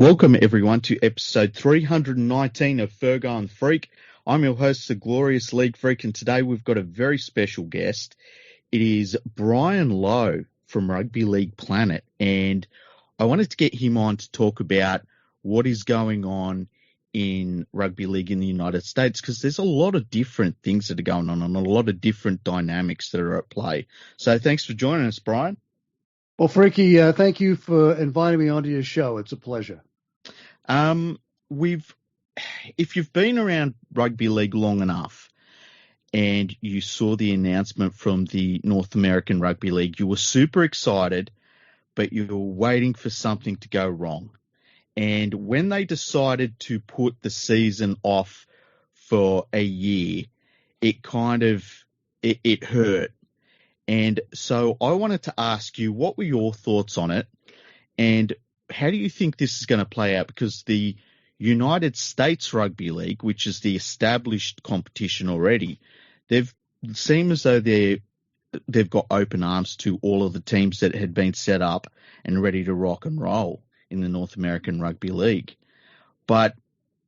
Welcome, everyone, to episode 319 of Fergo and Freak. I'm your host, the Glorious League Freak, and today we've got a very special guest. It is Brian Lowe from Rugby League Planet, and I wanted to get him on to talk about what is going on in rugby league in the United States, because there's a lot of different things that are going on and a lot of different dynamics that are at play. So thanks for joining us, Brian. Well, Freaky, thank you for inviting me onto your show. It's a pleasure. If you've been around rugby league long enough and you saw the announcement from the North American Rugby League, you were super excited, but you were waiting for something to go wrong. And when they decided to put the season off for a year, it hurt. And so I wanted to ask you, what were your thoughts on it? And how do you think this is going to play out? Because the United States Rugby League, which is the established competition already, they've seemed as though they've got open arms to all of the teams that had been set up and ready to rock and roll in the North American Rugby League. But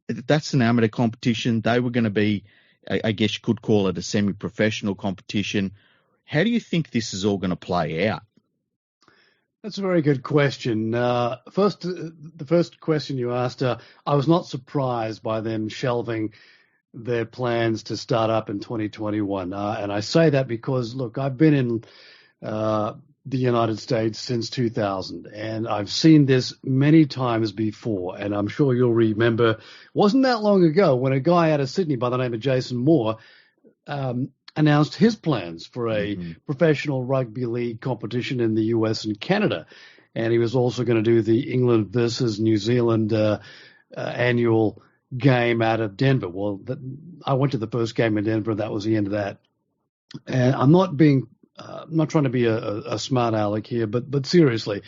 that's an amateur competition. They were going to be, I guess you could call it a semi-professional competition. How do you think this is all going to play out? That's a very good question. The first question you asked, I was not surprised by them shelving their plans to start up in 2021. And I say that because, look, I've been in the United States since 2000, and I've seen this many times before. And I'm sure you'll remember, it wasn't that long ago when a guy out of Sydney by the name of Jason Moore announced his plans for a professional rugby league competition in the US and Canada. And he was also going to do the England versus New Zealand annual game out of Denver. Well, I went to the first game in Denver, and that was the end of that. And I'm not trying to be a smart aleck here, but seriously,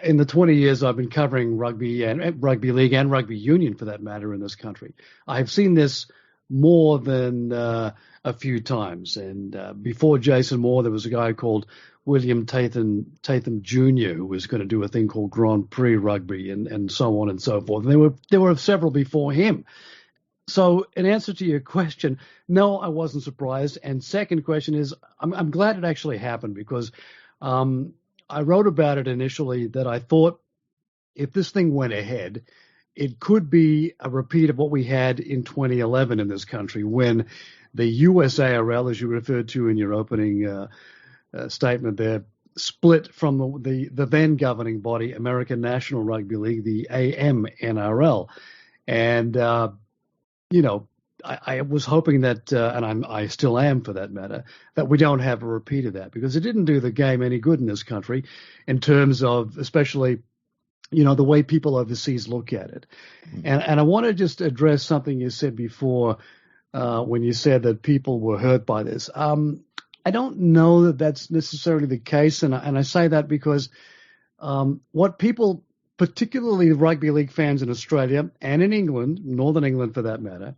in the 20 years I've been covering rugby and rugby league and rugby union for that matter in this country, I've seen this more than a few times. And before Jason Moore, there was a guy called William Tatham Jr. who was going to do a thing called Grand Prix Rugby and so on and so forth. And there were several before him. So in answer to your question, no, I wasn't surprised. And second question is, I'm glad it actually happened, because I wrote about it initially that I thought if this thing went ahead, it could be a repeat of what we had in 2011 in this country, when the USARL, as you referred to in your opening statement there, split from the then governing body, American National Rugby League, the AMNRL. And, I was hoping that, and I still am for that matter, that we don't have a repeat of that, because it didn't do the game any good in this country in terms of especially the way people overseas look at it. And I want to just address something you said before when you said that people were hurt by this. I don't know that that's necessarily the case, and I say that because what people, particularly rugby league fans in Australia and in England, Northern England for that matter,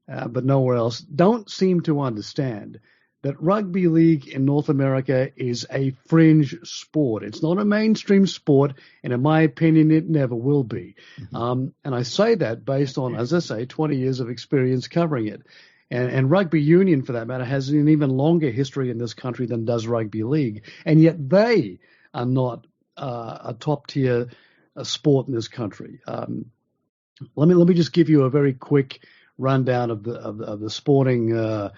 but nowhere else, don't seem to understand that rugby league in North America is a fringe sport. It's not a mainstream sport, and in my opinion, it never will be. And I say that based on, as I say, 20 years of experience covering it. And rugby union, for that matter, has an even longer history in this country than does rugby league. And yet they are not a top-tier sport in this country. Let me just give you a very quick rundown of the sporting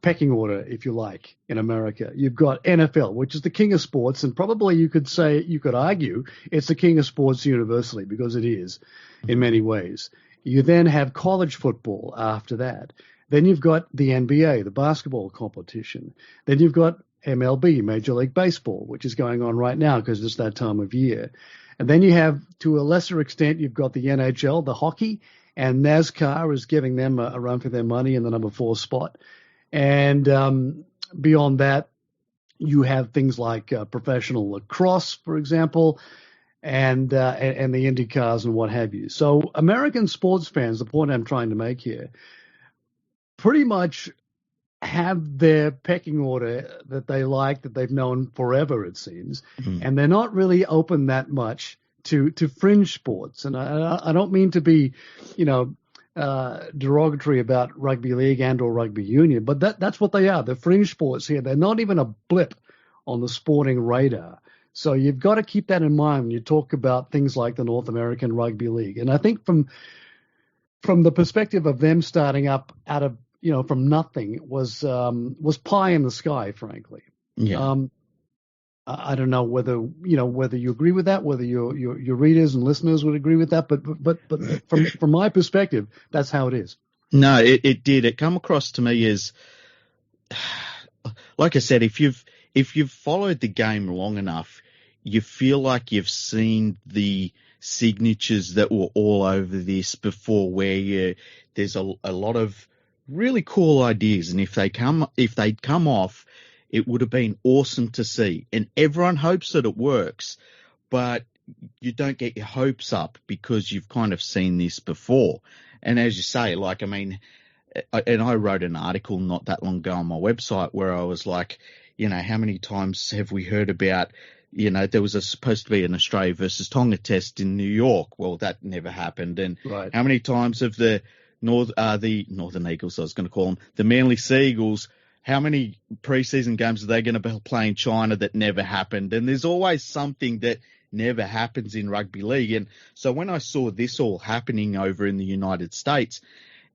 pecking order, if you like, in America. You've got NFL, which is the king of sports, and probably you could argue it's the king of sports universally, because it is in many ways. You then have college football after that. Then you've got the NBA, the basketball competition. Then you've got MLB, Major League Baseball, which is going on right now because it's that time of year. And then you have, to a lesser extent, you've got the NHL, the hockey, and NASCAR is giving them a run for their money in the number 4 spot. And beyond that, you have things like professional lacrosse, for example, and the IndyCars and what have you. So American sports fans, the point I'm trying to make here, pretty much have their pecking order that they like, that they've known forever, it seems, and they're not really open that much to fringe sports. And I don't mean to be, derogatory about rugby league and or rugby union, but that's what they are. They're fringe sports here. They're not even a blip on the sporting radar. So you've got to keep that in mind when you talk about things like the North American Rugby League. And I think from the perspective of them starting up out of, from nothing was pie in the sky, frankly. Yeah. I don't know whether you agree with that, whether your readers and listeners would agree with that, but from my perspective, that's how it is. No, it did. It come across to me as, like I said, if you've followed the game long enough, you feel like you've seen the signatures that were all over this before, where there's a lot of really cool ideas, and if they'd come off, it would have been awesome to see. And everyone hopes that it works, but you don't get your hopes up because you've kind of seen this before. And as you say, and I wrote an article not that long ago on my website where I was like, how many times have we heard about, there was supposed to be an Australia versus Tonga test in New York. Well, that never happened. And right. How many times have the Northern Eagles, I was going to call them, the Manly Sea Eagles, how many preseason games are they going to be playing China that never happened? And there's always something that never happens in rugby league. And so when I saw this all happening over in the United States,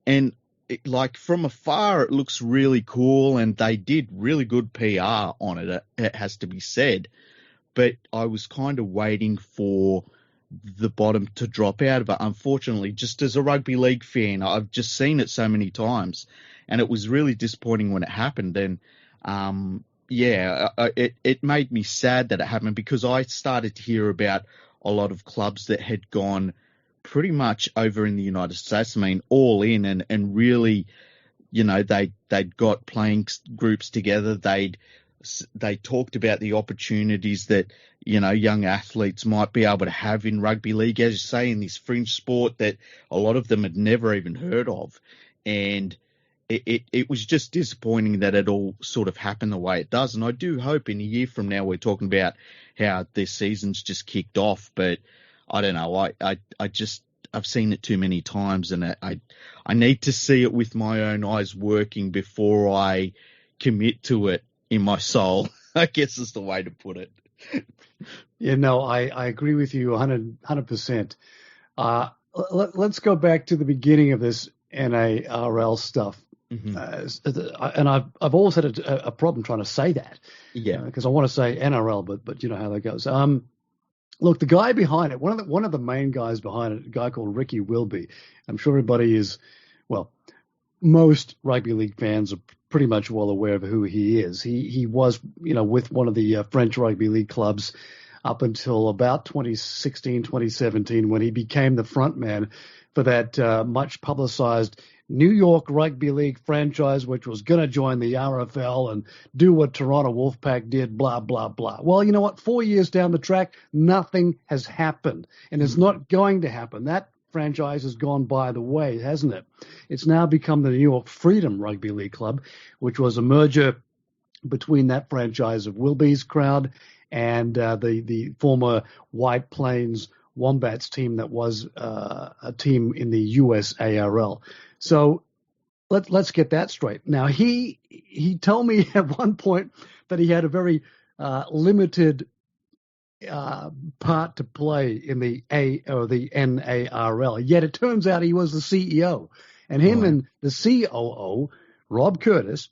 and from afar, it looks really cool, and they did really good PR on it. It has to be said, but I was kind of waiting for the bottom to drop out of it. Unfortunately, just as a rugby league fan, I've just seen it so many times, and it was really disappointing when it happened. And it made me sad that it happened, because I started to hear about a lot of clubs that had gone pretty much over in the United States, all in, and really, they'd got playing groups together. They talked about the opportunities that, young athletes might be able to have in rugby league, as you say, in this fringe sport that a lot of them had never even heard of. And it was just disappointing that it all sort of happened the way it does. And I do hope in a year from now we're talking about how this season's just kicked off. But I don't know. I've seen it too many times, and I need to see it with my own eyes working before I commit to it in my soul, I guess is the way to put it. I agree with you 100%. Let's go back to the beginning of this NARL stuff. Mm-hmm. And I've always had a problem trying to say that. Yeah. Because I want to say NRL, but you know how that goes. Look, the guy behind it, one of the main guys behind it, a guy called Ricky Wilby. I'm sure everybody is, most rugby league fans are pretty much well aware of who he is. He was, with one of the French rugby league clubs up until about 2016, 2017, when he became the front man for that much publicized New York Rugby League franchise, which was going to join the RFL and do what Toronto Wolfpack did, blah, blah, blah. Well, you know what? 4 years down the track, nothing has happened, and it's not going to happen. That franchise has gone by the way, hasn't it? It's now become the New York Freedom Rugby League Club, which was a merger between that franchise of Wilby's crowd and the former White Plains Wombats team that was a team in the USARL. So let's get that straight. Now, he told me at one point that he had a very limited part to play in the NARL. Yet it turns out he was the CEO, and him and the COO, Rob Curtis,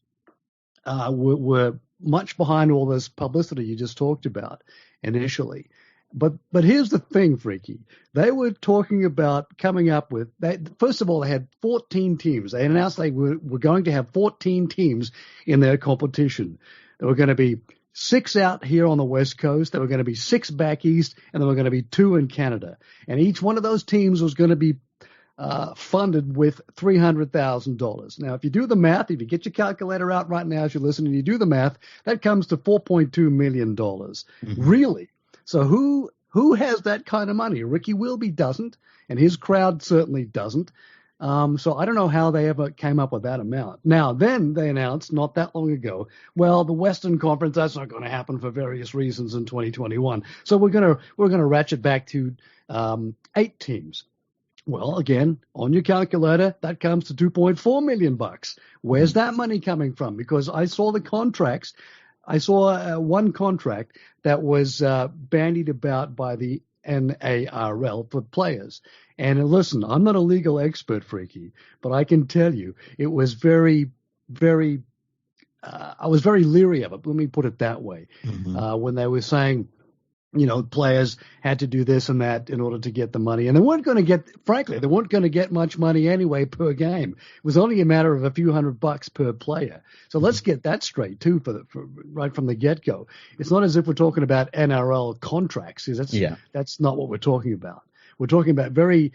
were much behind all this publicity you just talked about initially. But here's the thing, Freaky. They were talking about coming up with, first of all, they had 14 teams. They announced they were going to have 14 teams in their competition. There were going to be 6 out here on the West Coast. There were going to be 6 back east, and there were going to be 2 in Canada. And each one of those teams was going to be funded with $300,000. Now, if you do the math, if you get your calculator out right now as you're listening, you do the math, that comes to $4.2 million. Mm-hmm. Really? So who has that kind of money? Ricky Wilby doesn't, and his crowd certainly doesn't. So I don't know how they ever came up with that amount. Now, then they announced not that long ago, well, the Western Conference, that's not going to happen for various reasons in 2021. So we're gonna ratchet back to 8 teams. Well, again, on your calculator, that comes to $2.4 million. Where's that money coming from? Because I saw the contracts. I saw one contract that was bandied about by the NARL for players. And listen, I'm not a legal expert, Freaky, but I can tell you it was very, very, I was very leery of it. Let me put it that way. When they were saying, players had to do this and that in order to get the money. And they weren't going to get much money anyway per game. It was only a matter of a few $100 per player. So let's get that straight too, for right from the get-go. It's not as if we're talking about NRL contracts. That's not what we're talking about. We're talking about very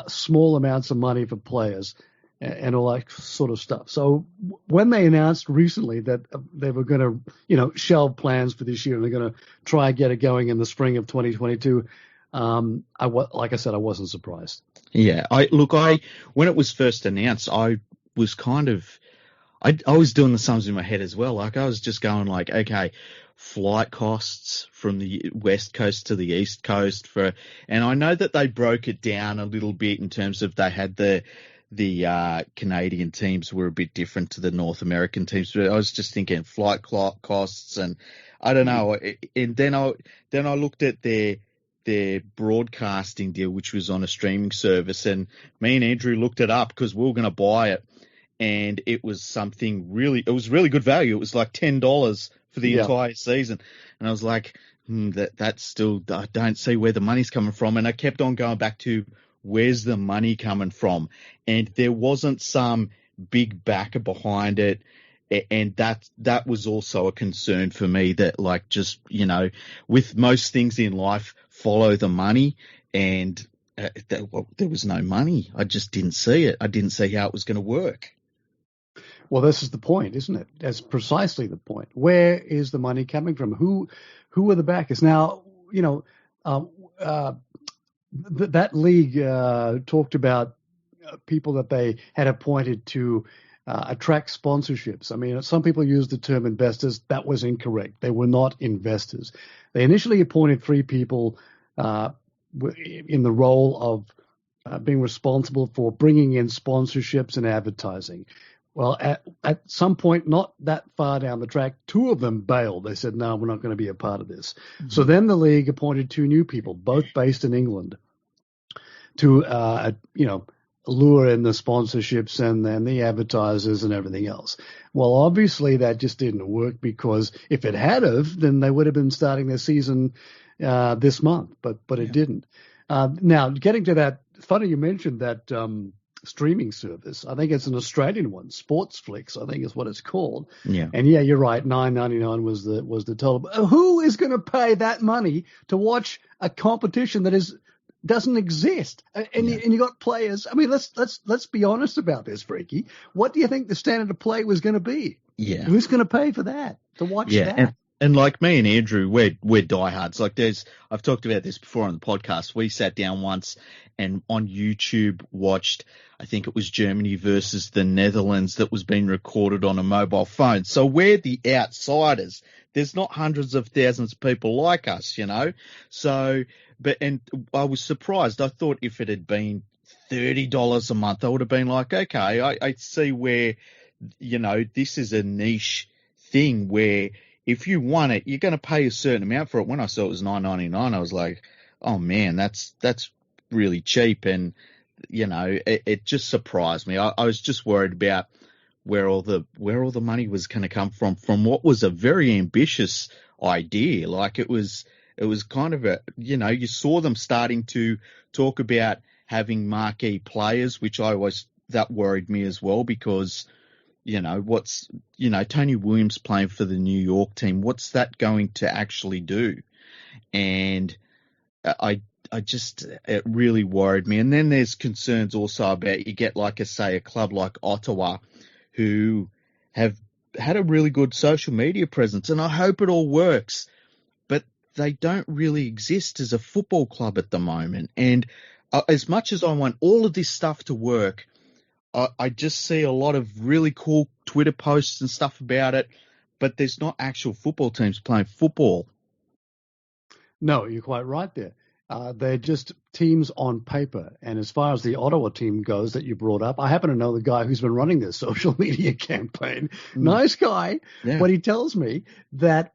small amounts of money for players and all that sort of stuff. So when they announced recently that they were going to, shelve plans for this year and they're going to try and get it going in the spring of 2022, like I said, I wasn't surprised. Yeah, when it was first announced, I was I was doing the sums in my head as well. Like I was just going like, okay, flight costs from the West Coast to the East Coast and I know that they broke it down a little bit in terms of they had the Canadian teams were a bit different to the North American teams. But I was just thinking flight costs and I don't know. And then I looked at their broadcasting deal, which was on a streaming service, and me and Andrew looked it up because we were going to buy it, and it was it was really good value. It was like $10 for the entire season, and I was like, that's still, I don't see where the money's coming from, and I kept on going back to, where's the money coming from? And there wasn't some big backer behind it. And that was also a concern for me, that like, just, with most things in life, follow the money. And there was no money. I just didn't see it. I didn't see how it was going to work. Well, this is the point, isn't it? That's precisely the point. Where is the money coming from? Who are the backers? Now, that league talked about people that they had appointed to attract sponsorships. I mean, some people use the term investors. That was incorrect. They were not investors. They initially appointed 3 people in the role of being responsible for bringing in sponsorships and advertising. Well, at some point, not that far down the track, 2 of them bailed. They said, no, we're not going to be a part of this. Mm-hmm. So then the league appointed 2 new people, both based in England, to, lure in the sponsorships and then the advertisers and everything else. Well, obviously that just didn't work, because if it had have, then they would have been starting their season this month, but it didn't. Now, getting to that, funny you mentioned that streaming service. I think it's an Australian one, Sportsflix, I think is what it's called. Yeah. And yeah, you're right, $9.99 was the total. But who is going to pay that money to watch a competition that doesn't exist? And you got players. I mean, let's be honest about this, Freaky. What do you think the standard of play was going to be? Yeah. Who's going to pay for that, to watch that? And like me and Andrew, we're diehards. Like I've talked about this before on the podcast. We sat down once and on YouTube watched, I think it was Germany versus the Netherlands, that was being recorded on a mobile phone. So we're the outsiders. There's not hundreds of thousands of people like us, So, and I was surprised. I thought if it had been $30 a month, I would have been like, okay, I see where, this is a niche thing where if you want it, you're going to pay a certain amount for it. When I saw it was $9.99, I was like, oh man, that's really cheap. And, it just surprised me. I was just worried about where all the money was going to come from what was a very ambitious idea. Like it was kind of you saw them starting to talk about having marquee players, which that worried me as well, because, Tony Williams playing for the New York team, what's that going to actually do? And it really worried me. And then there's concerns also about, you get a club like Ottawa, who have had a really good social media presence, and I hope it all works, but they don't really exist as a football club at the moment. And as much as I want all of this stuff to work, I just see a lot of really cool Twitter posts and stuff about it, but there's not actual football teams playing football. No, you're quite right there. They're just teams on paper. And as far as the Ottawa team goes that you brought up, I happen to know the guy who's been running this social media campaign. Nice guy. Yeah. But he tells me that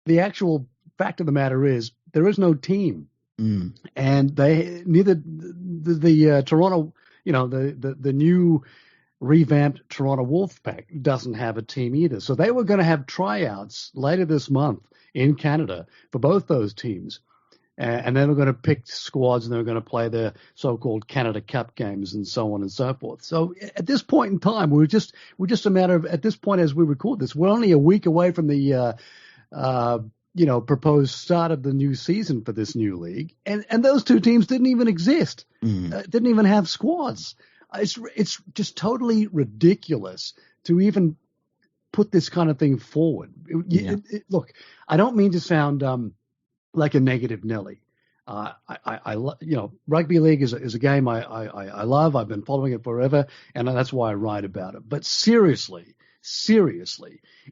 the actual fact of the matter is there is no team. And the Toronto, the new revamped Toronto Wolfpack doesn't have a team either. So they were going to have tryouts later this month in Canada for both those teams. And then we're going to pick squads and they're going to play their so-called Canada Cup games and so on and so forth. So at this point in time, we're just a matter of, at this point as we record this, we're only a week away from the proposed start of the new season for this new league. And those two teams didn't even exist, didn't even have squads. It's just totally ridiculous to even put this kind of thing forward. Look, I don't mean to sound like a negative Nelly. Rugby league is a game I love. I've been following it forever, and that's why I write about it. But seriously,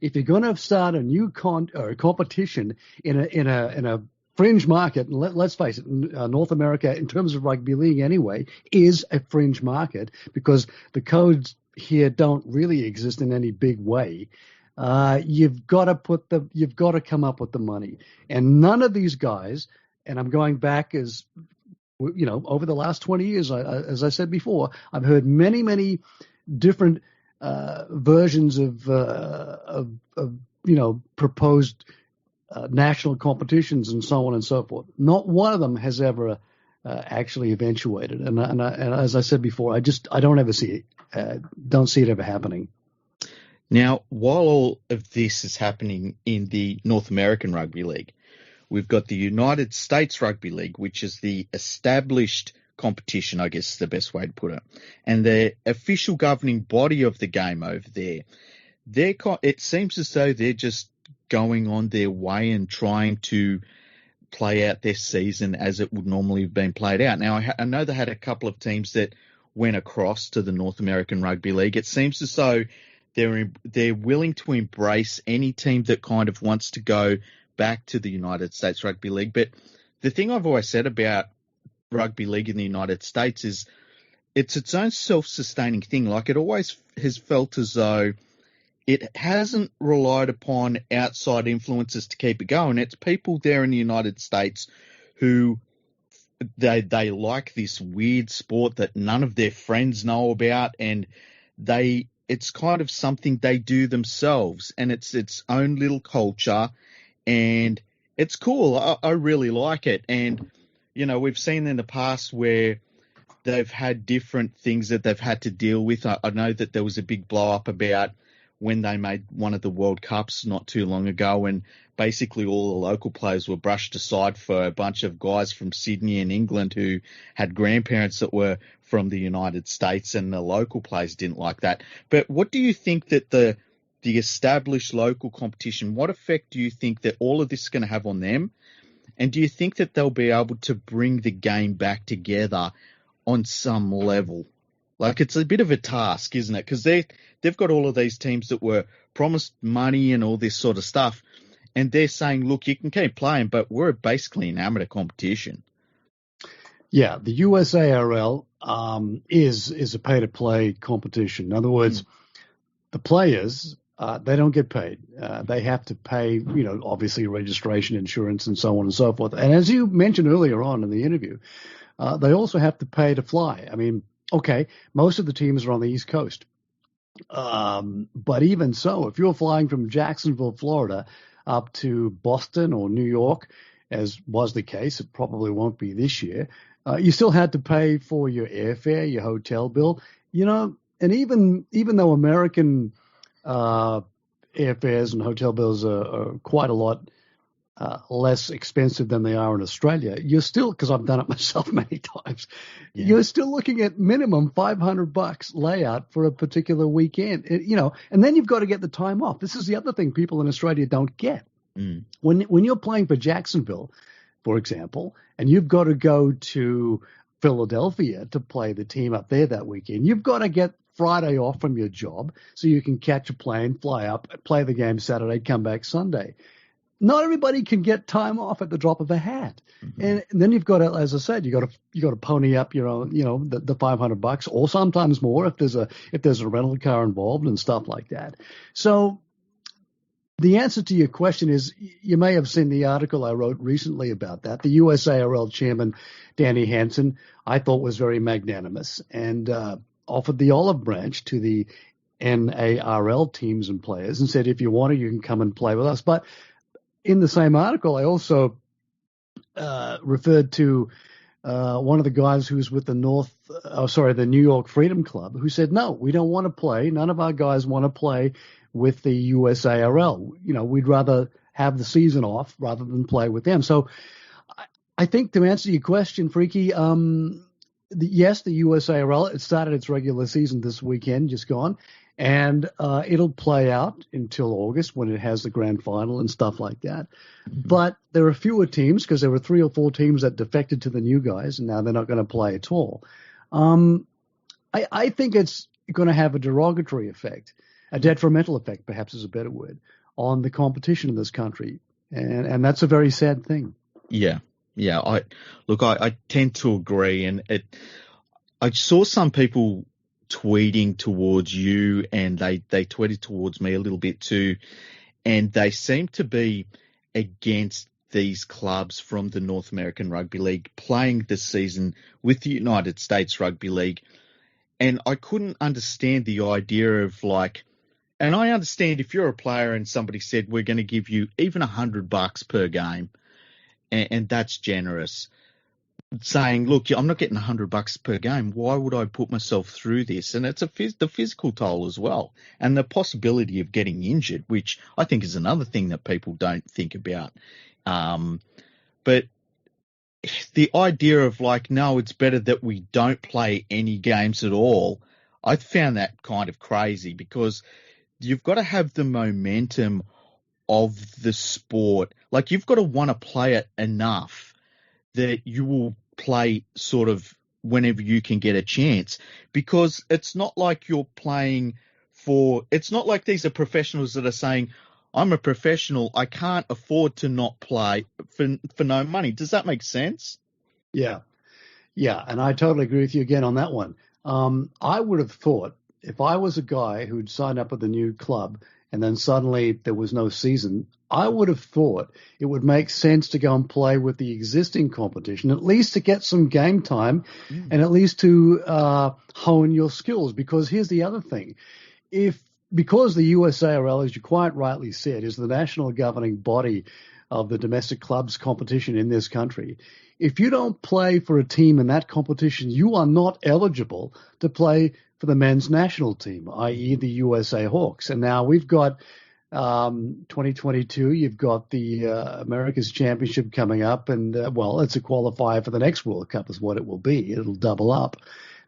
if you're going to start a new competition in a fringe market, and let's face it, North America, in terms of rugby league anyway, is a fringe market because the codes here don't really exist in any big way. You've got to come up with the money, and none of these guys. And I'm going back over the last 20 years, as I said before, I've heard many different versions of proposed national competitions and so on and so forth. Not one of them has ever actually eventuated. And as I said before, I don't ever see it. Don't see it ever happening. Now, while all of this is happening in the North American Rugby League, we've got the United States Rugby League, which is the established competition, I guess is the best way to put it. And the official governing body of the game over there, it seems as though they're just going on their way and trying to play out their season as it would normally have been played out. Now, I know they had a couple of teams that went across to the North American Rugby League. It seems as though they're willing to embrace any team that kind of wants to go back to the United States Rugby League. But the thing I've always said about rugby league in the United States is it's its own self-sustaining thing. Like, it always has felt as though it hasn't relied upon outside influences to keep it going. It's people there in the United States who they like this weird sport that none of their friends know about, and it's kind of something they do themselves, and it's its own little culture, and it's cool. I really like it. And, we've seen in the past where they've had different things that they've had to deal with. I know that there was a big blow up about when they made one of the World Cups not too long ago, and basically all the local players were brushed aside for a bunch of guys from Sydney and England who had grandparents that were from the United States, and the local players didn't like that. But what do you think that the established local competition, what effect do you think that all of this is going to have on them? And do you think that they'll be able to bring the game back together on some level? Like, it's a bit of a task, isn't it? Because they've got all of these teams that were promised money and all this sort of stuff, and they're saying, look, you can keep playing, but we're basically an amateur competition. Yeah, the USARL is a pay-to-play competition. In other words, the players, they don't get paid. They have to pay, obviously registration, insurance, and so on and so forth. And as you mentioned earlier on in the interview, they also have to pay to fly. I mean, okay, most of the teams are on the East Coast. But even so, if you're flying from Jacksonville, Florida, up to Boston or New York, as was the case, it probably won't be this year, you still had to pay for your airfare, your hotel bill, and even though American airfares and hotel bills are quite a lot less expensive than they are in Australia, you're still, because I've done it myself many times, you're still looking at minimum $500 layout for a particular weekend, and then you've got to get the time off. This is the other thing people in Australia don't get. When you're playing for Jacksonville, for example, and you've got to go to Philadelphia to play the team up there that weekend. You've got to get Friday off from your job so you can catch a plane, fly up, play the game Saturday, come back Sunday. Not everybody can get time off at the drop of a hat. Mm-hmm. And then you've got to, as I said, you got to pony up your own, the $500 or sometimes more if there's a rental car involved and stuff like that. So the answer to your question is, you may have seen the article I wrote recently about that. The USARL chairman, Danny Hansen, I thought was very magnanimous and offered the olive branch to the NARL teams and players and said, if you want to, you can come and play with us. But in the same article, I also referred to one of the guys who's with the New York Freedom Club, who said, no, we don't want to play. None of our guys want to play with the USARL. We'd rather have the season off rather than play with them. So I think to answer your question, Freaky, yes, the USARL, it started its regular season this weekend, just gone, and it'll play out until August when it has the grand final and stuff like that. Mm-hmm. But there are fewer teams because there were 3 or 4 teams that defected to the new guys, and now they're not going to play at all. I think it's going to have a derogatory effect. A detrimental effect, perhaps is a better word, on the competition in this country. And that's a very sad thing. Yeah. I tend to agree. And I saw some people tweeting towards you, and they tweeted towards me a little bit too. And they seem to be against these clubs from the North American Rugby League playing this season with the United States Rugby League. And I couldn't understand the idea of and I understand if you're a player and somebody said, we're going to give you even $100 per game, and that's generous. Saying, look, I'm not getting $100 per game. Why would I put myself through this? And it's the physical toll as well, and the possibility of getting injured, which I think is another thing that people don't think about. But the idea of no, it's better that we don't play any games at all, I found that kind of crazy, because you've got to have the momentum of the sport. You've got to want to play it enough that you will play sort of whenever you can get a chance, because it's not like you're playing it's not like these are professionals that are saying, I'm a professional, I can't afford to not play for no money. Does that make sense? Yeah. And I totally agree with you again on that one. I would have thought if I was a guy who'd signed up with a new club and then suddenly there was no season, I would have thought it would make sense to go and play with the existing competition, at least to get some game time and at least to hone your skills. Because here's the other thing. Because the USARL, as you quite rightly said, is the national governing body of the domestic clubs competition in this country, if you don't play for a team in that competition, you are not eligible to play for the men's national team, i.e. the USA Hawks. And now we've got 2022, you've got the America's Championship coming up, and it's a qualifier for the next World Cup is what it will be. It'll double up.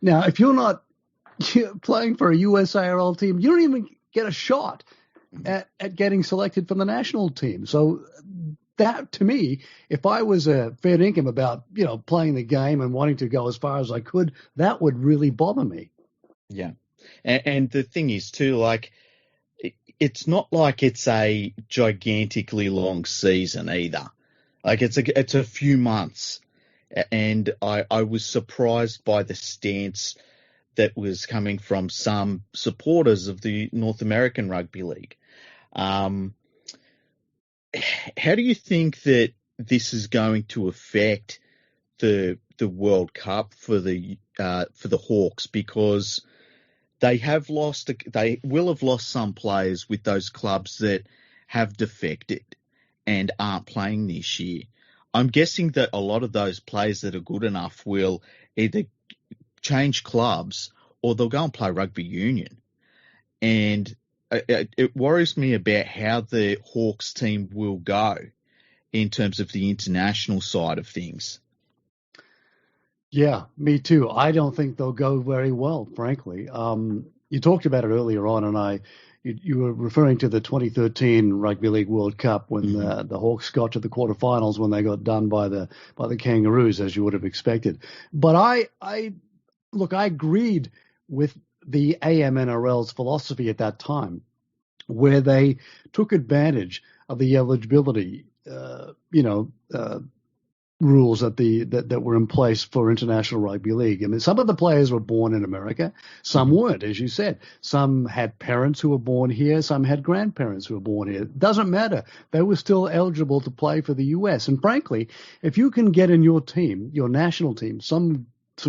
Now, if you're not playing for a USARL team, you don't even get a shot at getting selected for the national team. So that, to me, if I was a fair dinkum about, playing the game and wanting to go as far as I could, that would really bother me. Yeah. And the thing is too, it's not like it's a gigantically long season either. It's a few months. And I was surprised by the stance that was coming from some supporters of the North American Rugby League. How do you think that this is going to affect the World Cup for the Hawks? Because they will have lost some players with those clubs that have defected and aren't playing this year. I'm guessing that a lot of those players that are good enough will either change clubs or they'll go and play rugby union. And it worries me about how the Hawks team will go in terms of the international side of things. Yeah, me too. I don't think they'll go very well, frankly. You talked about it earlier on, and I you were referring to the 2013 Rugby League World Cup when the Hawks got to the quarterfinals when they got done by the Kangaroos, as you would have expected. But I agreed with the AMNRL's philosophy at that time, where they took advantage of the eligibility, rules that were in place for International Rugby League. I mean, some of the players were born in America, some weren't, as you said. Some had parents who were born here, some had grandparents who were born here. It doesn't matter. They were still eligible to play for the US. And frankly, if you can get in your team, your national team, some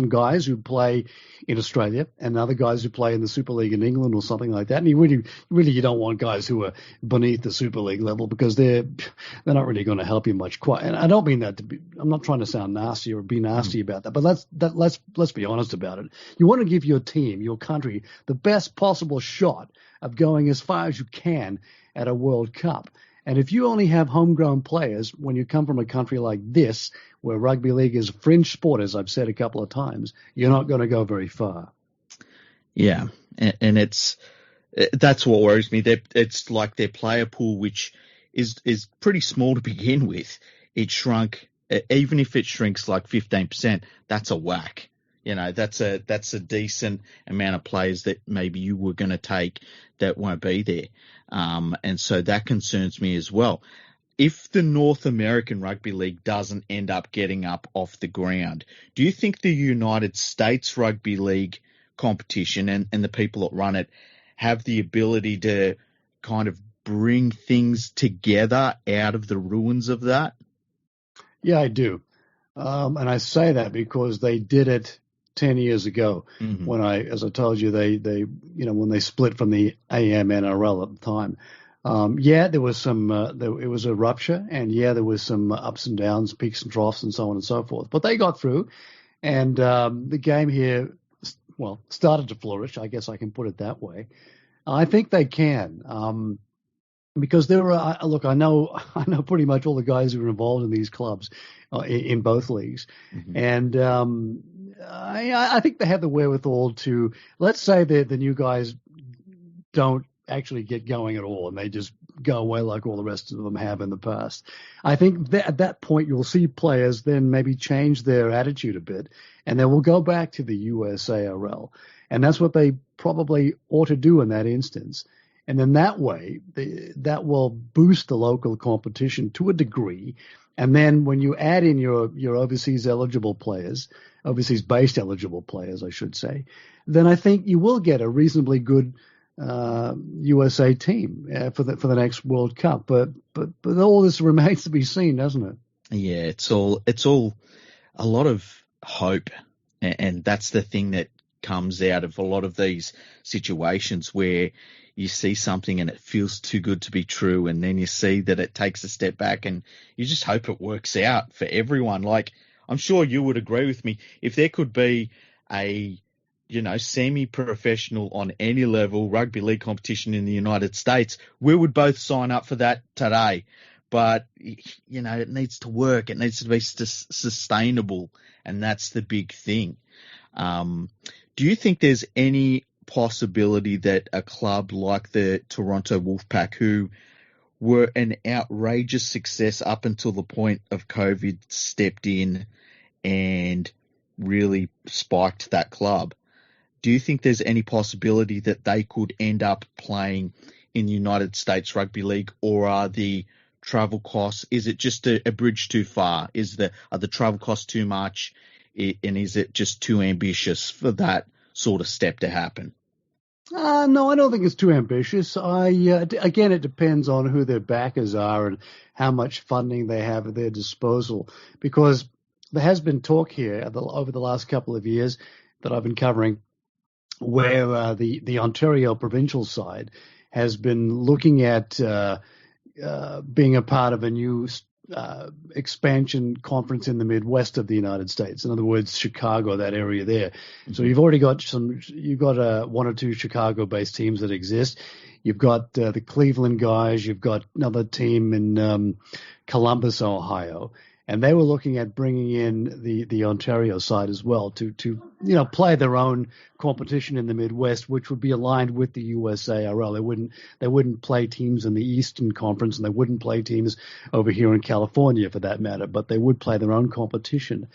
guys who play in Australia and other guys who play in the Super League in England or something like that. And you don't want guys who are beneath the Super League level, because they're not really going to help you much. Quite, and I don't mean that I'm not trying to sound nasty or be nasty about that, but let's be honest about it. You want to give your team, your country, the best possible shot of going as far as you can at a World Cup. And if you only have homegrown players, when you come from a country like this, where rugby league is a fringe sport, as I've said a couple of times, you're not going to go very far. Yeah, and that's what worries me. It's like their player pool, which is pretty small to begin with. It shrunk, even if it shrinks like 15%, that's a whack. That's a decent amount of players that maybe you were going to take that won't be there. And so that concerns me as well. If the North American Rugby League doesn't end up getting up off the ground, do you think the United States Rugby League competition and the people that run it have the ability to kind of bring things together out of the ruins of that? Yeah, I do. And I say that because they did it 10 years ago when as I told you, when they split from the AMNRL at the time. There was some, it was a rupture, and there was some ups and downs, peaks and troughs and so on and so forth. But they got through, and the game here, started to flourish. I guess I can put it that way. I think they can, because there are, I know pretty much all the guys who are involved in these clubs in both leagues. And I think they have the wherewithal to, let's say that the new guys don't actually get going at all and they just go away like all the rest of them have in the past. I think that at that point you'll see players then maybe change their attitude a bit, and they will go back to the USARL. And that's what they probably ought to do in that instance. And then that way, that will boost the local competition to a degree. And then when you add in your overseas eligible players, overseas-based eligible players, I should say, then I think you will get a reasonably good USA team for the next World Cup. But all this remains to be seen, doesn't it? Yeah, it's all a lot of hope, and that's the thing that comes out of a lot of these situations where you see something and it feels too good to be true, and then you see that it takes a step back, and you just hope it works out for everyone. Like, I'm sure you would agree with me, if there could be a semi-professional on any level rugby league competition in the United States, we would both sign up for that today. But, it needs to work. It needs to be sustainable, and that's the big thing. Do you think there's any possibility that a club like the Toronto Wolfpack, who were an outrageous success up until the point of COVID, stepped in and really spiked that club? Do you think there's any possibility that they could end up playing in the United States Rugby League, or are the travel costs, is it just a bridge too far? Are the travel costs too much, and is it just too ambitious for that sort of step to happen? No, I don't think it's too ambitious. Again, it depends on who their backers are and how much funding they have at their disposal, because there has been talk here over the last couple of years that I've been covering, where the Ontario provincial side has been looking at being a part of a new expansion conference in the Midwest of the United States. In other words, Chicago, that area there. Mm-hmm. So you've already got one or two Chicago-based teams that exist. You've got the Cleveland guys. You've got another team in Columbus, Ohio. and they were looking at bringing in the Ontario side as well to play their own competition in the Midwest, which would be aligned with the USARL. They wouldn't play teams in the Eastern Conference, and they wouldn't play teams over here in California for that matter, but they would play their own competition.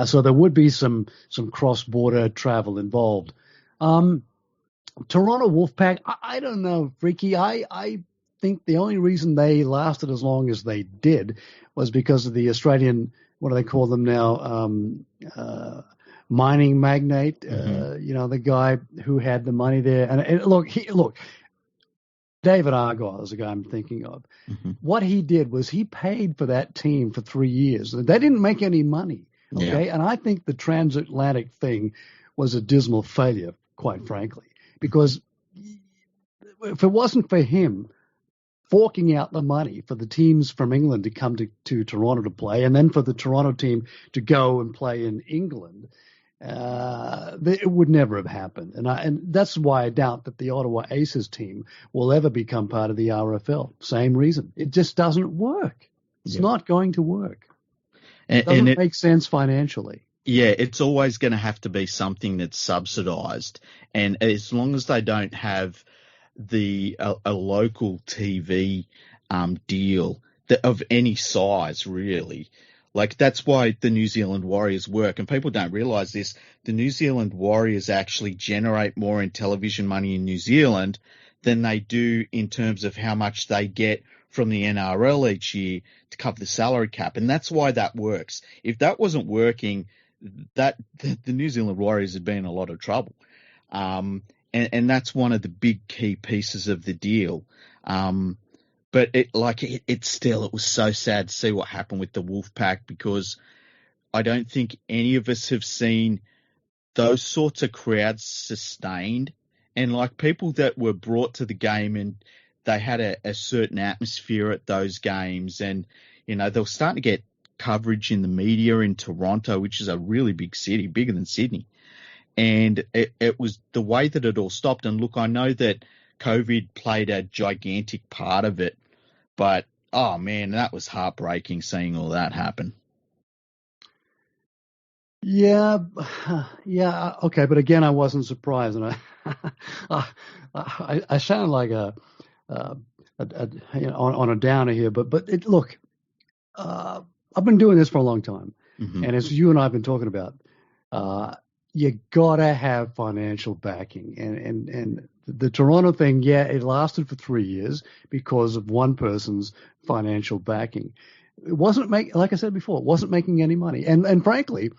So there would be some cross-border travel involved. Toronto Wolfpack, I don't know, Ricky. I think the only reason they lasted as long as they did was because of the Australian, what do they call them now, mining magnate, the guy who had the money there. And look, David Argyle is the guy I'm thinking of. Mm-hmm. What he did was he paid for that team for 3 years. They didn't make any money, okay? Yeah. And I think the transatlantic thing was a dismal failure, quite frankly, because if it wasn't for him forking out the money for the teams from England to come to Toronto to play, and then for the Toronto team to go and play in England, it would never have happened. And that's why I doubt that the Ottawa Aces team will ever become part of the RFL. Same reason. It just doesn't work. It's not going to work. It doesn't make sense financially. Yeah, it's always going to have to be something that's subsidized. And as long as they don't have a local TV deal of any size, really. Like, that's why the New Zealand Warriors work. And people don't realize this. The New Zealand Warriors actually generate more in television money in New Zealand than they do in terms of how much they get from the NRL each year to cover the salary cap. And that's why that works. If that wasn't working, the New Zealand Warriors would be in a lot of trouble. And that's one of the big key pieces of the deal. But it was so sad to see what happened with the Wolfpack, because I don't think any of us have seen those sorts of crowds sustained. And like, people that were brought to the game and they had a certain atmosphere at those games, and, they were starting to get coverage in the media in Toronto, which is a really big city, bigger than Sydney. And it was the way that it all stopped. And look, I know that COVID played a gigantic part of it, but, oh man, that was heartbreaking seeing all that happen. Yeah, okay, but again, I wasn't surprised, and I sound like on a downer here, but look, I've been doing this for a long time, mm-hmm. and as you and I have been talking about, you gotta have financial backing, and the Toronto thing, it lasted for 3 years because of one person's financial backing. It wasn't like I said before, it wasn't making any money, and frankly,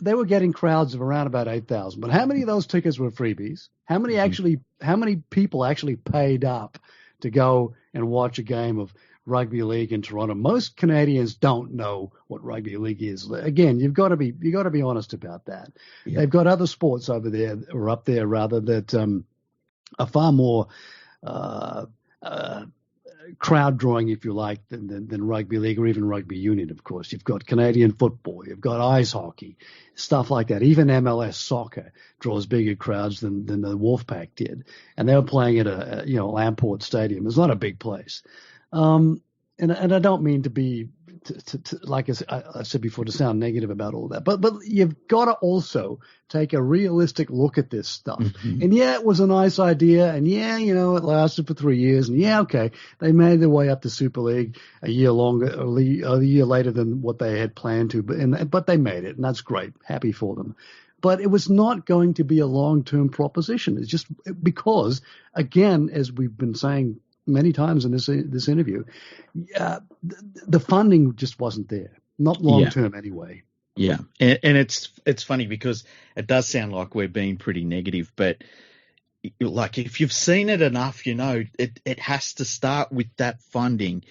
they were getting crowds of around about 8,000. But how many of those tickets were freebies? How many people actually paid up to go and watch a game of rugby league in Toronto? Most Canadians don't know what rugby league is. Again, you've got to be honest about that. Yeah. They've got other sports over there, or up there rather, that are far more crowd drawing, if you like, than rugby league, or even rugby union. Of course, you've got Canadian football, you've got ice hockey, stuff like that. Even MLS soccer draws bigger crowds than the Wolfpack did, and they were playing at a Lamport Stadium. It's not a big place. And I don't mean to be, like I said before, to sound negative about all that, but you've got to also take a realistic look at this stuff. Mm-hmm. And it was a nice idea, and it lasted for 3 years, and okay, they made their way up to Super League a year later than what they had planned to, but they made it, and that's great. Happy for them. But it was not going to be a long-term proposition. It's just because, again, as we've been saying many times in this interview, the funding just wasn't there, not long term anyway. Yeah, and it's funny because it does sound like we're being pretty negative, but like, if you've seen it enough, it has to start with that funding,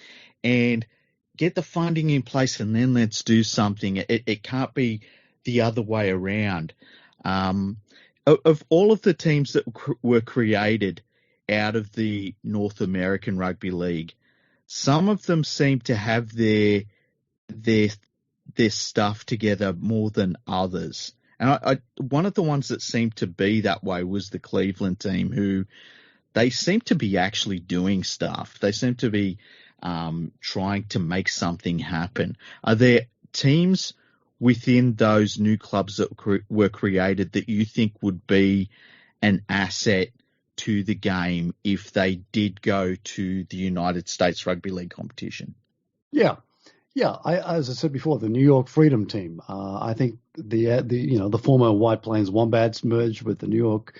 and get the funding in place, and then let's do something. It can't be the other way around. Of all of the teams that were created out of the North American Rugby League, some of them seem to have their stuff together more than others. And one of the ones that seemed to be that way was the Cleveland team, who they seem to be actually doing stuff. They seem to be trying to make something happen. Are there teams within those new clubs that were created that you think would be an asset to the game if they did go to the United States Rugby League competition? Yeah. As I said before, the New York Freedom Team. I think the former White Plains Wombats merged with the New York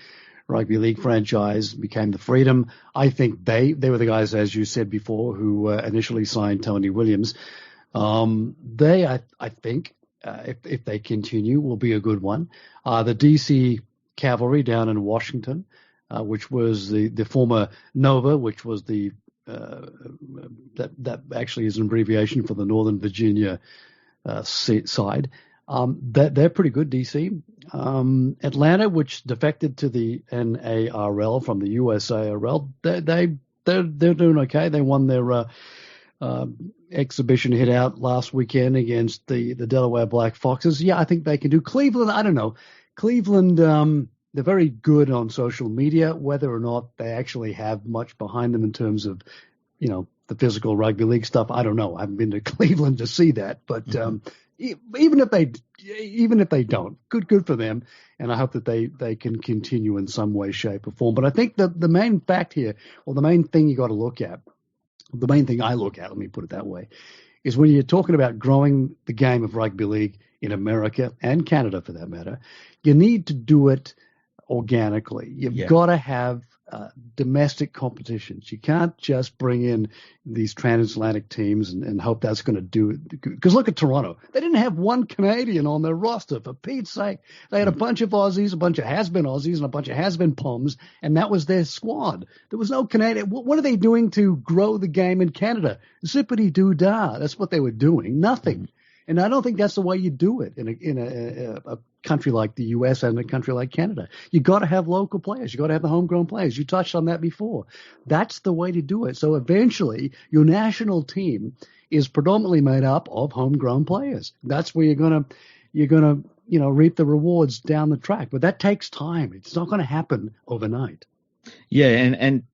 Rugby League franchise, became the Freedom. I think they were the guys, as you said before, who initially signed Tony Williams. I think, if they continue, will be a good one. The DC Cavalry down in Washington, which was the former Nova, which was that actually is an abbreviation for the Northern Virginia side. They're pretty good, DC. Atlanta, which defected to the NARL from the USARL, they're doing okay. They won their exhibition hit out last weekend against the Delaware Black Foxes. Yeah, I think they can do. Cleveland, I don't know. Cleveland, they're very good on social media. Whether or not they actually have much behind them in terms of, the physical rugby league stuff, I don't know. I haven't been to Cleveland to see that, but even if they don't, good for them. And I hope that they can continue in some way, shape, or form. But I think the main fact here, or the main thing you got to look at, the main thing I look at, let me put it that way, is when you're talking about growing the game of rugby league in America and Canada, for that matter, you need to do it organically. You've got to have domestic competitions. You can't just bring in these transatlantic teams and hope that's going to do it. Because look at Toronto. They didn't have one Canadian on their roster, for Pete's sake. They had a bunch of Aussies, a bunch of has-been Aussies, and a bunch of has-been Poms, and that was their squad. There was no Canadian. What are they doing to grow the game in Canada? Zippity-doo-dah. That's what they were doing. Nothing. And I don't think that's the way you do it in a country like the U.S. and a country like Canada. You got to have local players. You got to have the homegrown players. You touched on that before. That's the way to do it. So eventually, your national team is predominantly made up of homegrown players. That's where you're gonna reap the rewards down the track. But that takes time. It's not going to happen overnight. Yeah, and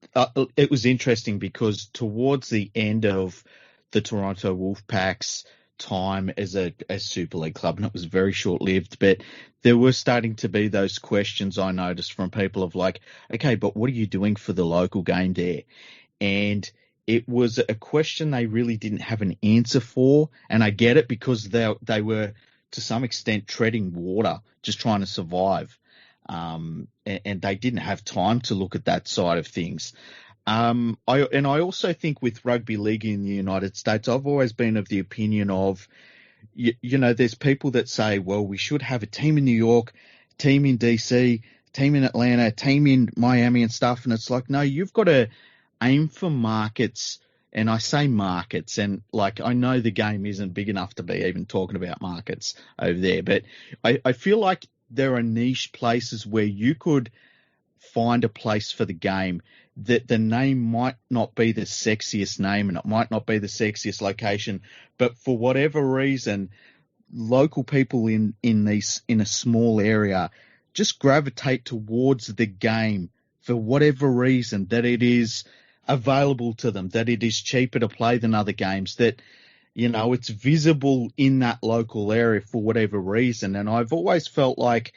it was interesting because towards the end of the Toronto Wolfpack's time as a Super League club, and it was very short-lived, but there were starting to be those questions I noticed from people of like, okay, but what are you doing for the local game there? And it was a question they really didn't have an answer for, and I get it because they were to some extent treading water, just trying to survive, and they didn't have time to look at that side of things. I also think with rugby league in the United States, I've always been of the opinion of, there's people that say, well, we should have a team in New York, team in DC, team in Atlanta, team in Miami and stuff. And it's like, no, you've got to aim for markets. And I say markets, and like, I know the game isn't big enough to be even talking about markets over there, but I feel like there are niche places where you could find a place for the game that the name might not be the sexiest name and it might not be the sexiest location, but for whatever reason, local people in a small area just gravitate towards the game for whatever reason, that it is available to them, that it is cheaper to play than other games, that, it's visible in that local area for whatever reason. And I've always felt like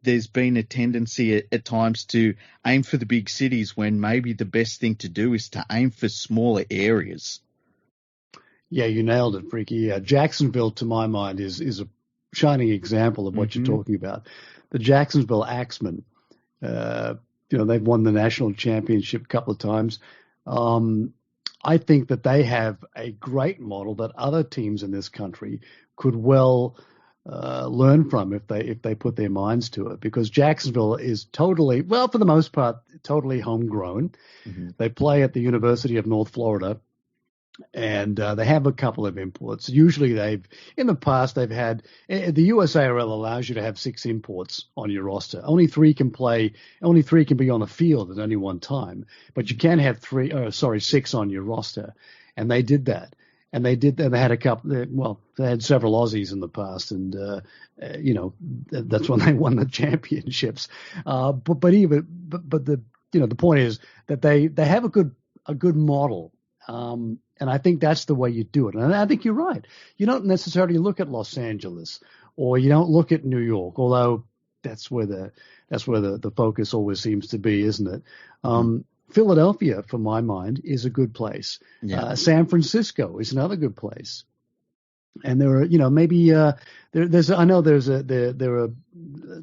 there's been a tendency at times to aim for the big cities when maybe the best thing to do is to aim for smaller areas. Yeah, you nailed it, Freaky. Jacksonville, to my mind, is a shining example of what you're talking about. The Jacksonville Axemen, they've won the national championship a couple of times. I think that they have a great model that other teams in this country could well learn from if they put their minds to it, because Jacksonville is totally, well, for the most part, totally homegrown. They play at the University of North Florida, and they have a couple of imports. Usually in the past, they've had, the USARL allows you to have 6 imports on your roster. Only 3 can be on the field at any one time, but you can have 6 on your roster. And they did that. And they had a couple, they had several Aussies in the past, and, that's when they won the championships. But the point is that they have a good model. And I think that's the way you do it. And I think you're right. You don't necessarily look at Los Angeles or you don't look at New York, although that's where the focus always seems to be, isn't it? Philadelphia, for my mind, is a good place. Yeah. San Francisco is another good place. And there are, maybe there are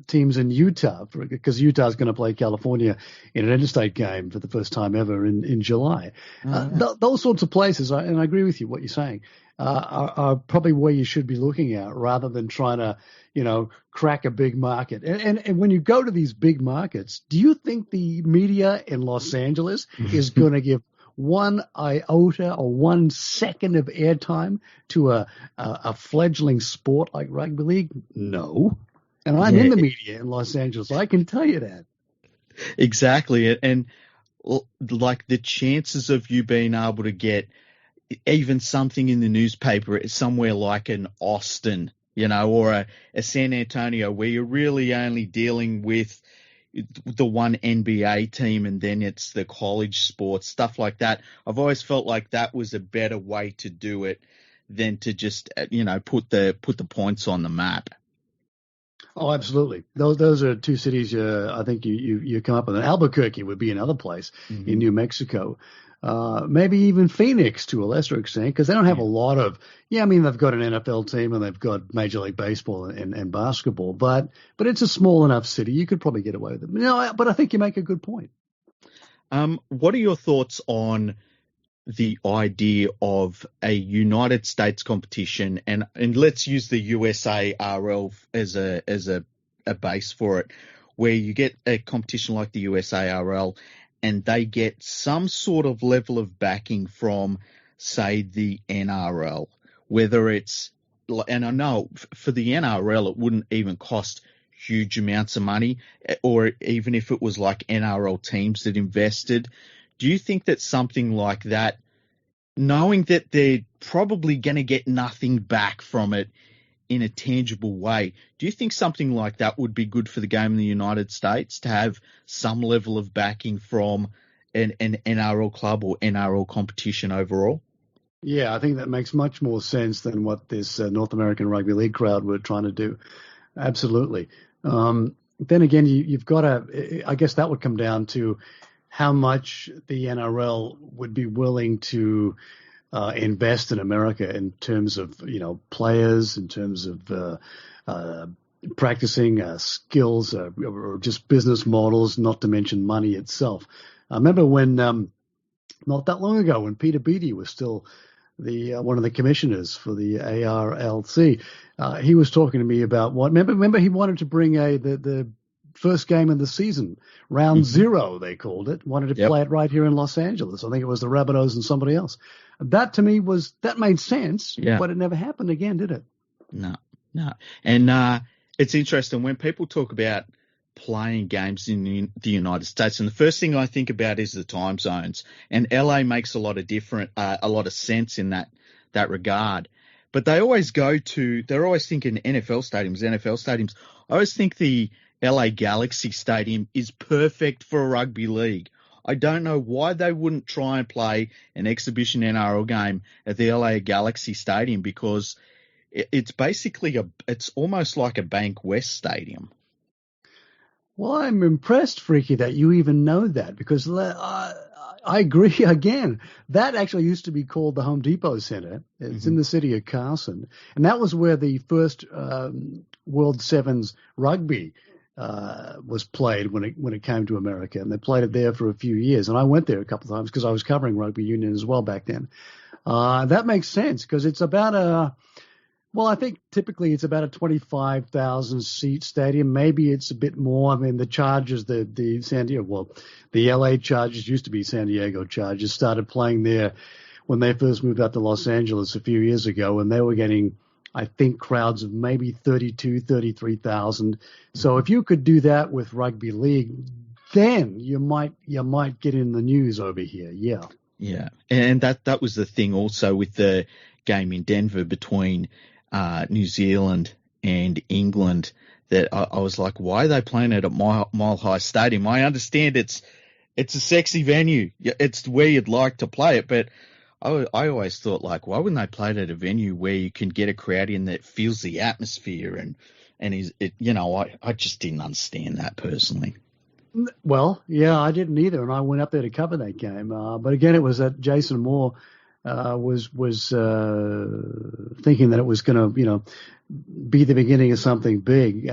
teams in Utah because Utah is going to play California in an interstate game for the first time ever in July. Those sorts of places, and I agree with you what you're saying, are probably where you should be looking at rather than trying to, crack a big market. And when you go to these big markets, do you think the media in Los Angeles is going to give one iota or 1 second of airtime to a fledgling sport like rugby league? No. And I'm in the media in Los Angeles. I can tell you that. Exactly. And like the chances of you being able to get even something in the newspaper somewhere like an Austin, or a San Antonio, where you're really only dealing with the one NBA team and then it's the college sports, stuff like that. I've always felt like that was a better way to do it than to just, put the points on the map. Oh, absolutely. Those are two cities I think you come up with. And Albuquerque would be another place in New Mexico. Maybe even Phoenix to a lesser extent, because they don't have a lot of. They've got an NFL team and they've got Major League Baseball and basketball, but it's a small enough city you could probably get away with it. But I think you make a good point. What are your thoughts on the idea of a United States competition, and let's use the USARL as a base for it, where you get a competition like the USARL and they get some sort of level of backing from, say, the NRL, whether it's, and I know for the NRL it wouldn't even cost huge amounts of money, or even if it was like NRL teams that invested. Do you think that something like that, knowing that they're probably going to get nothing back from it in a tangible way, do you think something like that would be good for the game in the United States, to have some level of backing from an NRL club or NRL competition overall? Yeah, I think that makes much more sense than what this North American Rugby League crowd were trying to do. Absolutely. Then again, you've got to, I guess that would come down to how much the NRL would be willing to invest in America in terms of, players, in terms of practicing skills or just business models, not to mention money itself. I remember when, not that long ago, when Peter Beattie was still one of the commissioners for the ARLC, he was talking to me about remember he wanted to bring the first game of the season, round zero, they called it, wanted to play it right here in Los Angeles. I think it was the Rabbitohs and somebody else. That to me that made sense, but it never happened again, did it? No. And it's interesting when people talk about playing games in the United States, and the first thing I think about is the time zones. And LA makes a lot of sense in that regard. But they're always thinking NFL stadiums. I always think the LA Galaxy Stadium is perfect for rugby league. I don't know why they wouldn't try and play an exhibition NRL game at the LA Galaxy Stadium, because it's basically it's almost like a Bank West Stadium. Well, I'm impressed, Freaky, that you even know that, because I agree again. That actually used to be called the Home Depot Center. It's in the city of Carson. And that was where the first World Sevens rugby was played when it came to America. And they played it there for a few years. And I went there a couple of times because I was covering rugby union as well back then. That makes sense because it's about I think typically it's about a 25,000 seat stadium. Maybe it's a bit more. I mean, the Chargers, the LA Chargers used to be San Diego Chargers, started playing there when they first moved out to Los Angeles a few years ago, and they were getting, I think, crowds of maybe 33,000. So if you could do that with rugby league, then you might get in the news over here. Yeah. Yeah. And that was the thing also with the game in Denver between New Zealand and England, that I was like, why are they playing it at Mile High Stadium? I understand it's a sexy venue. It's where you'd like to play it, but I always thought, like, why wouldn't they play it at a venue where you can get a crowd in that feels the atmosphere and I just didn't understand that personally. Well, yeah, I didn't either, and I went up there to cover that game. But again, it was that Jason Moore was thinking that it was going to, be the beginning of something big.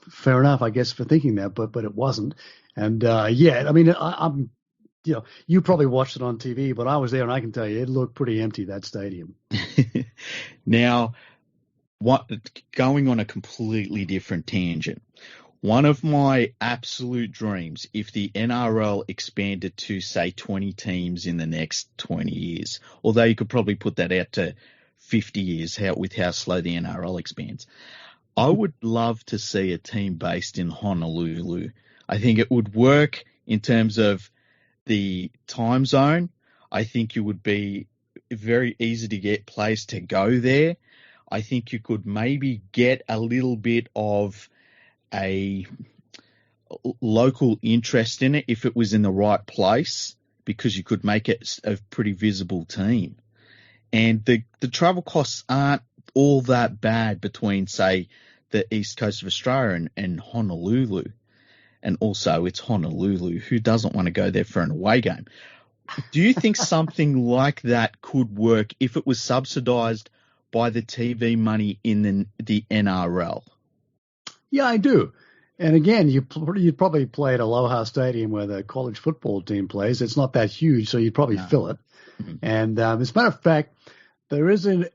Fair enough, I guess, for thinking that, but it wasn't. And yeah, I mean, I'm. You probably watched it on TV, but I was there, and I can tell you, it looked pretty empty, that stadium. Now, going on a completely different tangent, one of my absolute dreams, if the NRL expanded to, say, 20 teams in the next 20 years, although you could probably put that out to 50 years with how slow the NRL expands, I would love to see a team based in Honolulu. I think it would work in terms of the time zone. I think it would be very easy to get players to go there. I think you could maybe get a little bit of a local interest in it if it was in the right place, because you could make it a pretty visible team. And the travel costs aren't all that bad between, say, the east coast of Australia and Honolulu. And also, it's Honolulu. Who doesn't want to go there for an away game? Do you think something like that could work if it was subsidised by the TV money in the NRL? Yeah, I do. And again, you'd probably play at Aloha Stadium where the college football team plays. It's not that huge, so you'd probably fill it. Mm-hmm. And as a matter of fact, there is a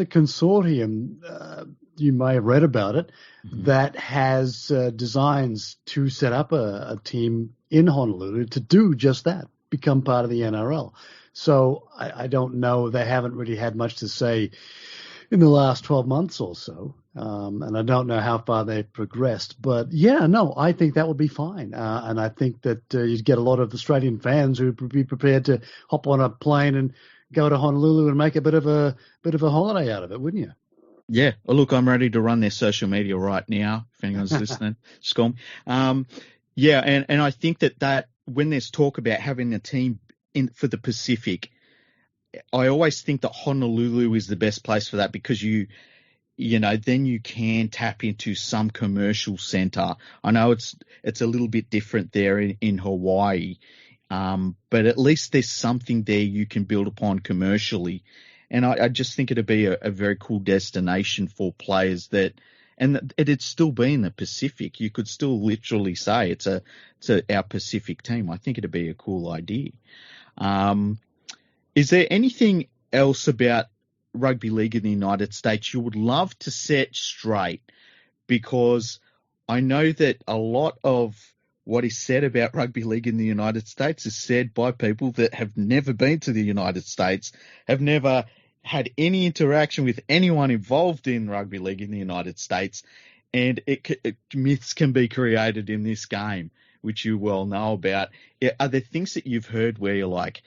consortium, you may have read about it, mm-hmm. that has designs to set up a team in Honolulu to do just that, become part of the NRL. So I don't know. They haven't really had much to say in the last 12 months or so. And I don't know how far they've progressed. But, yeah, no, I think that would be fine. And I think that you'd get a lot of Australian fans who would be prepared to hop on a plane and go to Honolulu and make a bit of a holiday out of it, wouldn't you? Yeah. Well, look, I'm ready to run their social media right now. If anyone's listening, just call me. Yeah, and I think that when there's talk about having a team for the Pacific, I always think that Honolulu is the best place for that, because then you can tap into some commercial center. I know it's a little bit different there in Hawaii, but at least there's something there you can build upon commercially. And I just think it'd be a very cool destination for players and it'd still be in the Pacific. You could still literally say it's our Pacific team. I think it'd be a cool idea. Is there anything else about rugby league in the United States you would love to set straight? Because I know that a lot of what is said about rugby league in the United States is said by people that have never been to the United States, have never had any interaction with anyone involved in rugby league in the United States, and myths can be created in this game, which you well know about. Are there things that you've heard where you're like,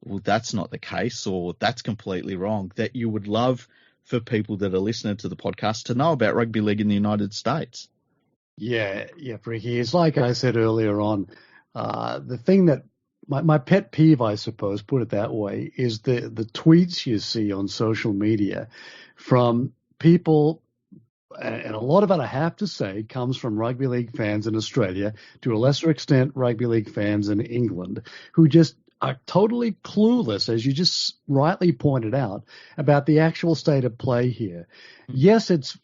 well, that's not the case, or that's completely wrong, that you would love for people that are listening to the podcast to know about rugby league in the United States? Yeah, Ricky. It's like I said earlier on, the thing that my pet peeve, I suppose, put it that way, is the tweets you see on social media from people, and a lot of it, I have to say, comes from rugby league fans in Australia, to a lesser extent rugby league fans in England, who just are totally clueless, as you just rightly pointed out, about the actual state of play here. Yes, it's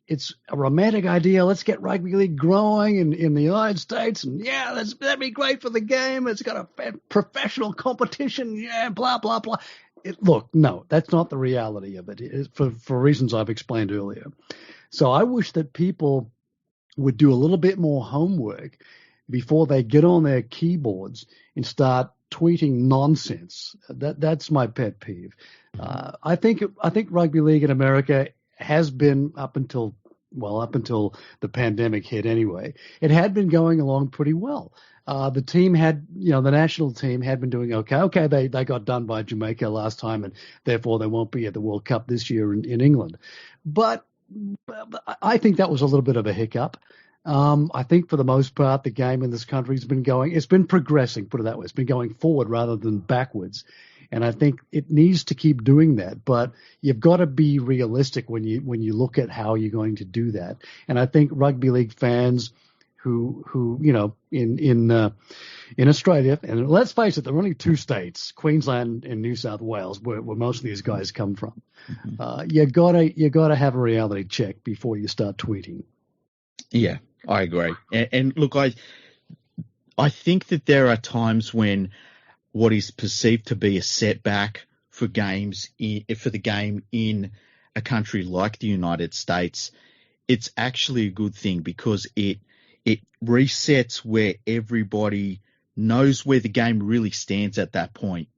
a romantic idea. Let's get rugby league growing in the United States, and yeah, that'd be great for the game. It's got a professional competition. Yeah, blah blah blah. Look, no, that's not the reality of it, for reasons I've explained earlier. So I wish that people would do a little bit more homework before they get on their keyboards and start tweeting nonsense. That's my pet peeve. I think rugby league in America has been up until the pandemic hit anyway. It had been going along pretty well. The team the national team had been doing okay. Okay, they got done by Jamaica last time, and therefore they won't be at the World Cup this year in England. But I think that was a little bit of a hiccup. I think for the most part, the game in this country it's been progressing, put it that way. It's been going forward rather than backwards. And I think it needs to keep doing that. But you've got to be realistic when you look at how you're going to do that. And I think rugby league fans who in Australia, and let's face it, there are only two states, Queensland and New South Wales, where most of these guys come from. You gotta have a reality check before you start tweeting. Yeah, I agree. And look, I think that there are times when what is perceived to be a setback for the game in a country like the United States, it's actually a good thing because it resets where everybody knows where the game really stands at that point.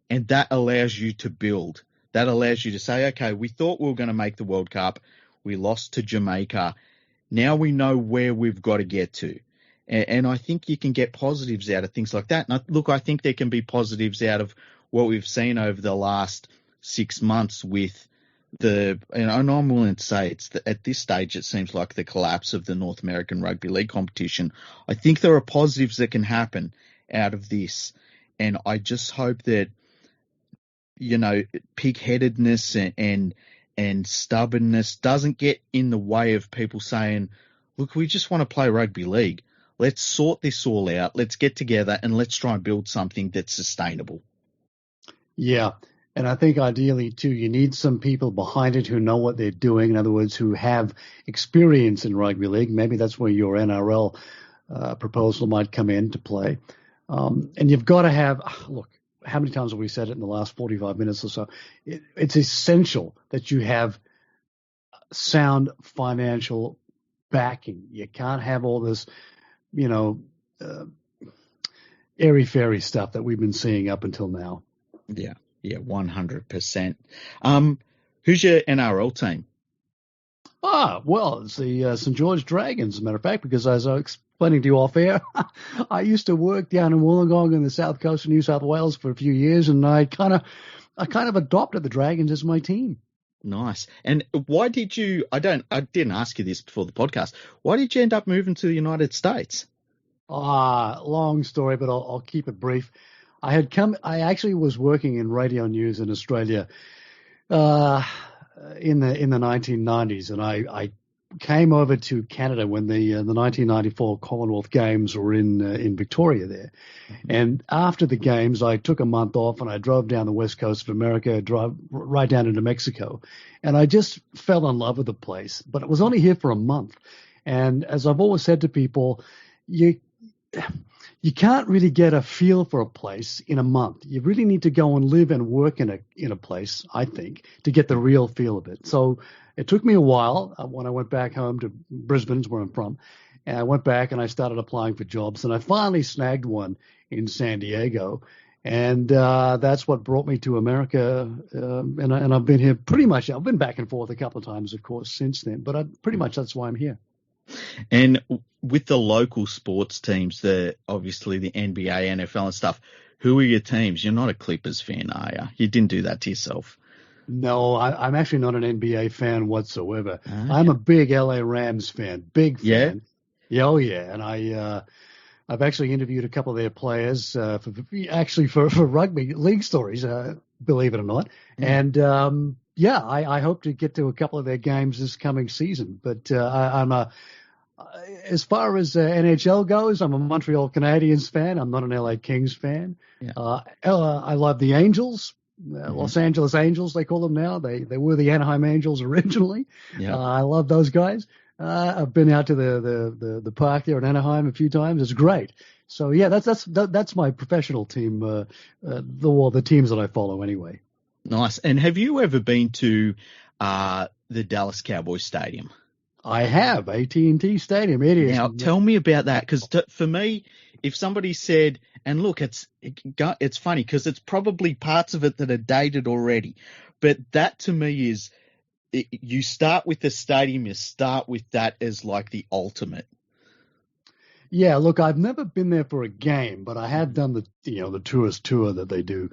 And that allows you to build. That allows you to say, okay, we thought we were going to make the World Cup. We lost to Jamaica. Now we know where we've got to get to. And I think you can get positives out of things like that. And I think there can be positives out of what we've seen over the last 6 months with and I'm willing to say at this stage, it seems like the collapse of the North American Rugby League competition. I think there are positives that can happen out of this. And I just hope that, pig-headedness and stubbornness doesn't get in the way of people saying, look, we just want to play rugby league. Let's sort this all out. Let's get together and let's try and build something that's sustainable. Yeah. And I think ideally, too, you need some people behind it who know what they're doing. In other words, who have experience in rugby league. Maybe that's where your NRL proposal might come into play. And you've got to have, look, how many times have we said it in the last 45 minutes or so? It's essential that you have sound financial backing. You can't have all this, airy-fairy stuff that we've been seeing up until now. Yeah. Yeah, 100%. Who's your NRL team? Well, it's the St. George Dragons, as a matter of fact, because as I was explaining to you off air, I used to work down in Wollongong in the south coast of New South Wales for a few years, and I kind of adopted the Dragons as my team. Nice. And why did you? I didn't ask you this before the podcast. Why did you end up moving to the United States? Long story, but I'll keep it brief. I actually was working in radio news in Australia in the 1990s, and I came over to Canada when the 1994 Commonwealth Games were in Victoria there. Mm-hmm. And after the games, I took a month off and I drove down the west coast of America, drove right down into Mexico, and I just fell in love with the place. But it was only here for a month, and as I've always said to people, you can't really get a feel for a place in a month. You really need to go and live and work in a place, I think, to get the real feel of it. So it took me a while when I went back home to Brisbane, where I'm from, and I went back and I started applying for jobs, and I finally snagged one in San Diego, and that's what brought me to America. And I've been here pretty much. I've been back and forth a couple of times, of course, since then, but pretty much that's why I'm here. And with the local sports teams, obviously the NBA, NFL and stuff, who are your teams? You're not a Clippers fan, are you? You didn't do that to yourself. No, I'm actually not an NBA fan whatsoever. I'm a big LA Rams fan, big fan. Yeah, oh yeah. And I've actually interviewed a couple of their players for Rugby League stories, believe it or not. Yeah. And I hope to get to a couple of their games this coming season. But as far as NHL goes, I'm a Montreal Canadiens fan. I'm not an LA Kings fan. Yeah. I love the Angels, Los Angeles Angels, they call them now. They were the Anaheim Angels originally. Yeah. I love those guys. I've been out to the park there in Anaheim a few times. It's great. So yeah, that's my professional team. The teams that I follow anyway. Nice. And have you ever been to the Dallas Cowboys Stadium? I have, AT&T Stadium. It is. Now, tell me about that, because for me, if somebody said, and look, it's funny because it's probably parts of it that are dated already, but that to me is, you start with the stadium, you start with that as like the ultimate. Yeah, look, I've never been there for a game, but I have done the tourist tour that they do.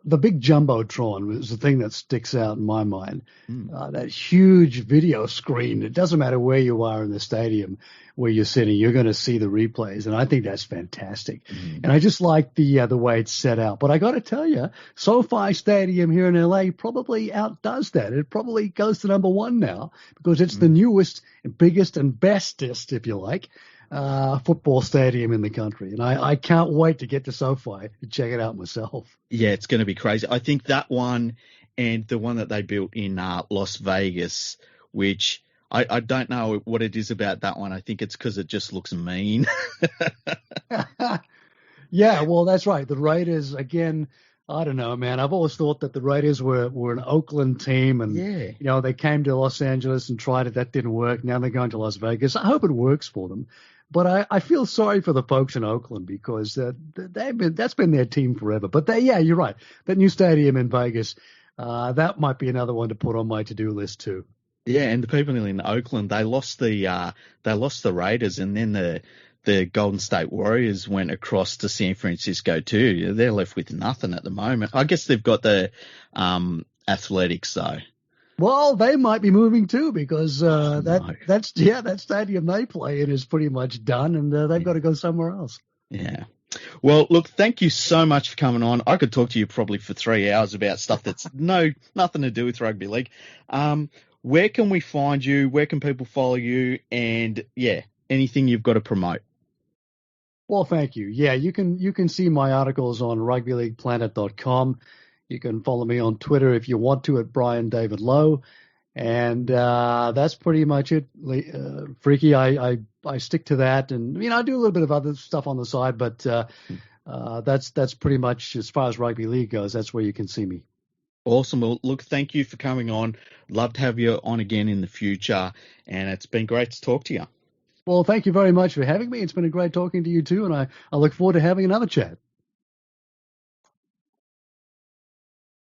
The big Jumbotron is the thing that sticks out in my mind. That huge video screen. It doesn't matter where you are in the stadium. where you're sitting, you're going to see the replays, and I think that's fantastic. Mm. And I just like the way it's set out. But I got to tell you, SoFi Stadium here in LA probably outdoes that. It probably goes to number one now because it's the newest, biggest, and bestest, if you like, football stadium in the country. And I can't wait to get to SoFi to check it out myself. Yeah, it's going to be crazy. I think that one and the one that they built in Las Vegas, which I don't know what it is about that one. I think it's because it just looks mean. Yeah, well, that's right. The Raiders, again, I don't know, man. I've always thought that the Raiders were an Oakland team, and Yeah. you know, they came to Los Angeles and tried it. That didn't work. Now they're going to Las Vegas. I hope it works for them. But I feel sorry for the folks in Oakland because that's been their team forever. But yeah, you're right. That new stadium in Vegas, that might be another one to put on my to-do list too. Yeah, and the people in Oakland, they lost the Raiders, and then the Golden State Warriors went across to San Francisco too. They're left with nothing at the moment. I guess they've got the Athletics though. Well, they might be moving too because that stadium they play in is pretty much done, and they've got to go somewhere else. Yeah. Well, look, thank you so much for coming on. I could talk to you probably for 3 hours about stuff that's nothing to do with rugby league. Where can we find you? Where can people follow you? And yeah, anything you've got to promote. Well, thank you. Yeah, you can see my articles on rugbyleagueplanet.com. You can follow me on Twitter if you want to at Brian David Lowe. And that's pretty much it. Freaky, I stick to that. And, you know, I do a little bit of other stuff on the side, but that's pretty much as far as rugby league goes. That's where you can see me. Awesome. Well, look, thank you for coming on. Love to have you on again in the future. And it's been great to talk to you. Well, thank you very much for having me. It's been a great talking to you too. And I look forward to having another chat.